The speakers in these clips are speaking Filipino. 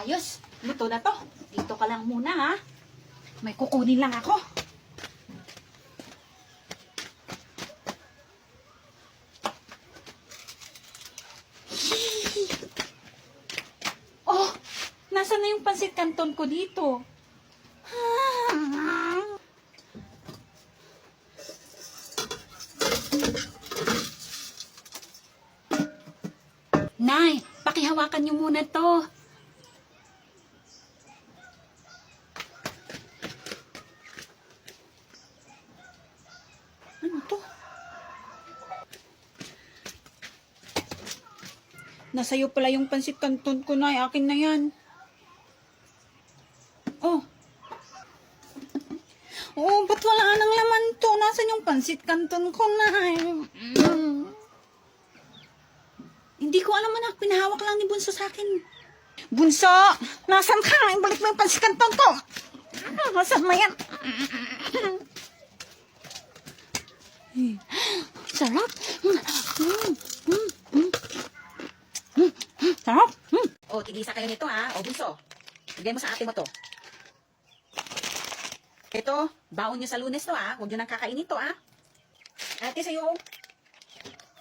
Ayos, luto na to. Dito ka lang muna ha. May kukunin lang ako. Oh, nasaan na yung pansit canton ko dito? Nay, pakihawakan niyo muna to. Ano to? Nasa'yo pala yung pansit canton ko, Nay. Akin na yan. Oh. Oh, ba't wala nang laman to? Nasaan yung pansit canton ko, Nay? Hindi ko alam, anak. Pinahawak lang ni Bunso sa akin. Bunso! Nasaan ka? Ibalik mo yung pansit canton ko. Nasaan mo yan? Sarap. Sarap. O, tigisa kayo nito ha. O, Bunso. Bigay mo sa ate mo to. Ito, baon nyo sa Lunes to ha. Huwag nyo nang kakainin to ha. Ate, sa'yo.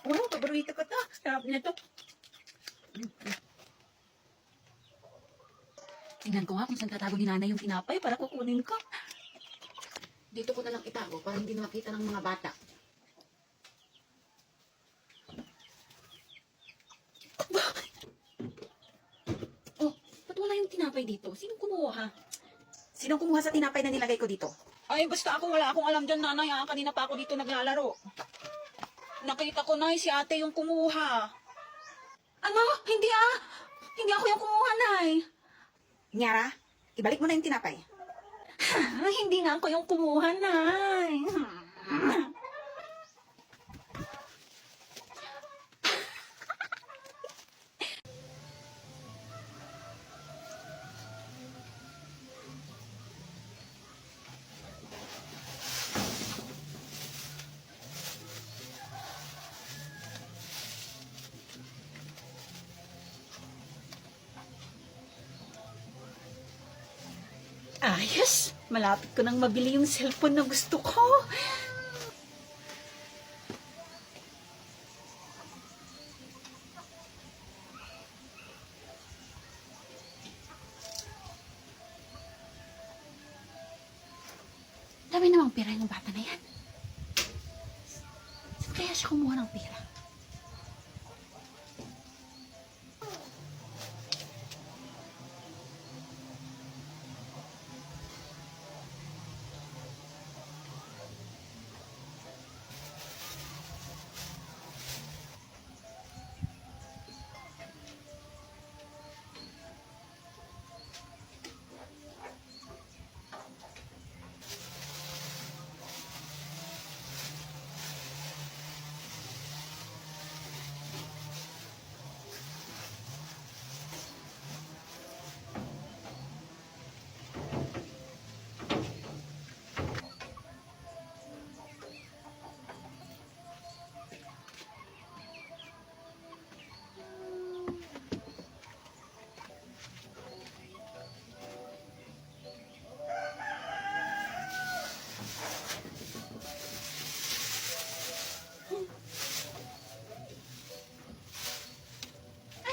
Oh, paborito ko to. Sarap na to. Tingnan ko nga kung saan tatago ni nanay yung tinapay para kukunin ko. Dito ko na lang itago para hindi makita ng mga bata. Oh, ba't wala yung tinapay dito? Sinong kumuha? Sinong kumuha sa tinapay na nilagay ko dito? Ay, basta ako wala akong alam dyan, nanay. Kanina pa ako dito naglalaro. Nakita ko, nay, si ate yung kumuha. Ano? Hindi ah. Hindi ako yung kumuha, nay. Nyara, ibalik mo na yung tinapay. Hindi nga ako yung kumuha, nay. Ayos! Malapit ko nang mabili yung cellphone na gusto ko. Dami namang pera yung bata na yan. Saan kaya siya kumuha ng pera?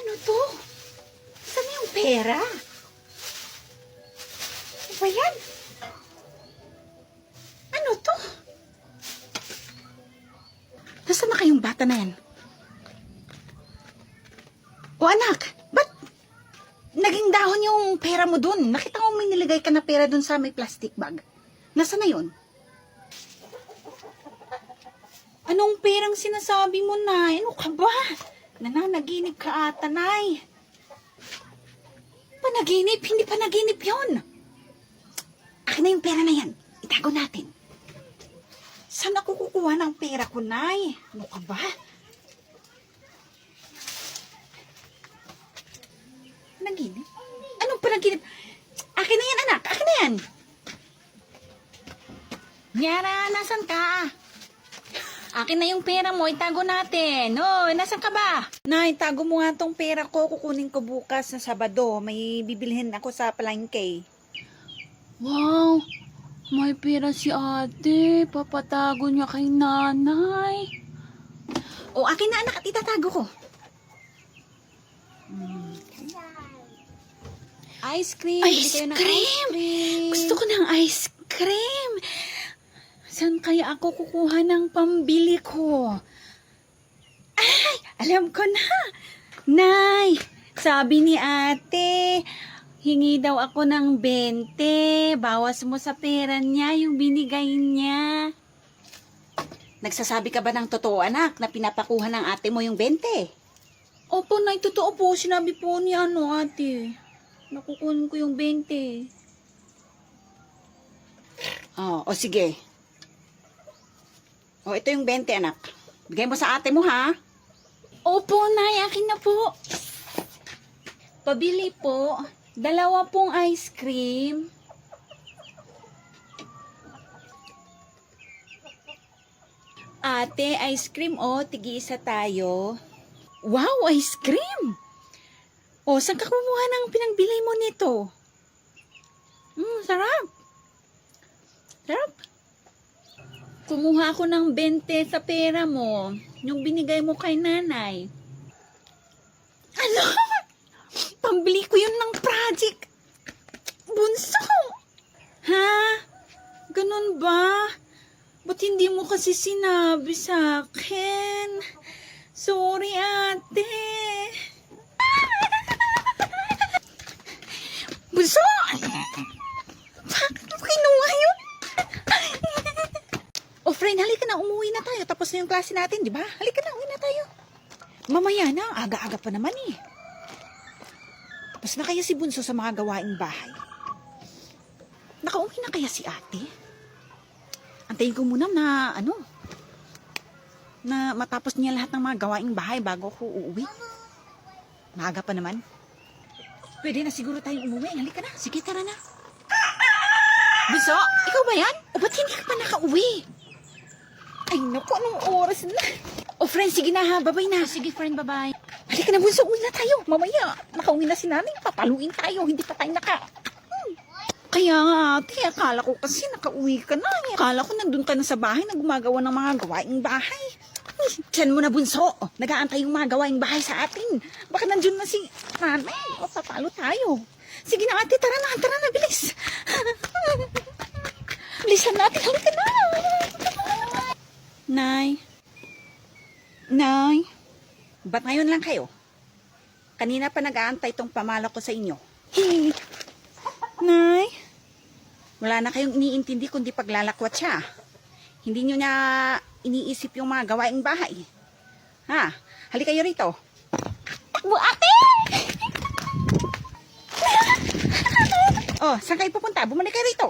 Ano to? Saan yung pera? Ano ba yan? Ano to? Nasaan na kayong bata na yan? O anak, ba't naging dahon yung pera mo dun? Nakita ko may nilagay ka na pera dun sa may plastic bag. Nasaan na yun? Anong perang sinasabi mo, Nay? Ano ka ba? Nananaginip ka ata, Nay. Panaginip? Hindi panaginip yun. Akin na yung pera na yan. Itago natin. Saan ako kukuha ng pera ko, Nay? Ano ka ba? Panaginip? Anong panaginip? Akin na yan, anak. Akin na yan. Nyara, nasan ka? Akin na yung pera mo, itago natin. No, nasan ka ba? Nay, tago mo nga tong pera ko. Kukunin ko bukas na Sabado. May bibilhin ako sa palengke. Wow, may pera si ate. Papatago niya kay nanay. O, akin na anak at itatago ko. Ice cream. Ice Bili kayo ng cream! ice cream. Gusto ko ng ice cream. Saan kaya ako kukuha ng pambili ko? Ay, alam ko na. Nay, sabi ni ate, hingi daw ako ng 20. Bawas mo sa pera niya yung binigay niya. Nagsasabi ka ba ng totoo, anak, na pinapakuha ng ate mo yung 20? Opo, Nay, totoo po. Sinabi po ni ate. Nakukunin ko yung 20. O sige. O, ito yung 20, anak. Bigay mo sa ate mo, ha? Opo, Nay. Akin na po. Pabili po. 2 pong ice cream. Ate, ice cream, tig-isa tayo. Wow, ice cream! O, saan ka kumuha ng pinangbili mo nito? Sarap. Sarap. Kumuha ako ng 20 sa pera mo, yung binigay mo kay nanay. Ano? Pambili ko yun ng project. Bunso! Ha? Ganun ba? Ba't hindi mo kasi sinabi sa akin? Sorry, ate. Bunso! Bakit mo kinuha yun? O friend, halika na, umuwi na tayo. Tapos na yung klase natin, di ba? Halika na, uwi na tayo. Mamaya na, aga-aga pa naman eh. Tapos na kaya si Bunso sa mga gawaing bahay? Nakauwi na kaya si ate? Antayin ko muna na, na matapos niya lahat ng mga gawaing bahay bago ako uuwi. Maaga pa naman. Pwede na siguro tayong umuwi. Halika na, sige, tara na. Bunso, ikaw ba yan? O ba't hindi ka pa nakauwi? Ay, naku, anong oras na? O, friend, sige na ha. Bye-bye na. Sige, friend, bye-bye. Halika na, Bunso. Uwi na tayo. Mamaya, nakauwi na si nanay. Papaluin tayo. Hindi pa tayo Kaya nga, ate, akala ko kasi nakauwi ka na. Akala ko nandun ka na sa bahay na gumagawa ng mga gawaing bahay. Diyan mo na, Bunso. Nag-aantay yung mga gawaing bahay sa atin. Baka nandun na si nanay. O, papalo tayo. Sige na, ate. Tara na. Bilis. Bilisan natin. Halika na. Nay, ba't ngayon lang kayo? Kanina pa nag-aantay tong pamala ko sa inyo. Nay, wala na kayong iniintindi kundi paglalakwat siya. Hindi nyo na iniisip yung mga gawaing bahay. Ha? Halika kayo rito. Takbo, ate! Oh, saan kayo pupunta? Bumalik kayo rito.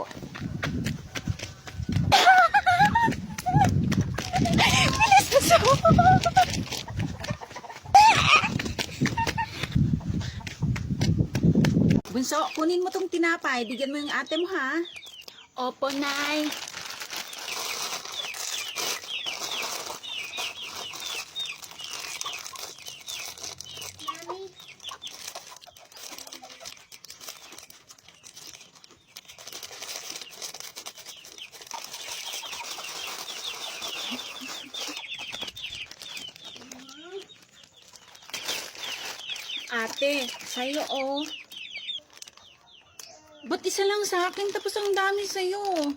Bilis na siya. Bunso, kunin mo tong tinapay. Bigyan mo yung ate mo, ha? Opo, Nay. Ate, sa'yo, Ba't isa lang sa akin tapos ang dami sa'yo?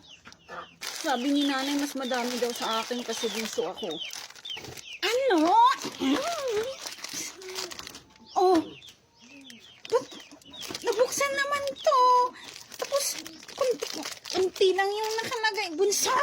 Sabi ni nanay mas madami daw sa akin kasi bunso ako. Ano? Oh, ba't nabuksan naman to? Tapos, kunti lang yung nakalagay. Bunso!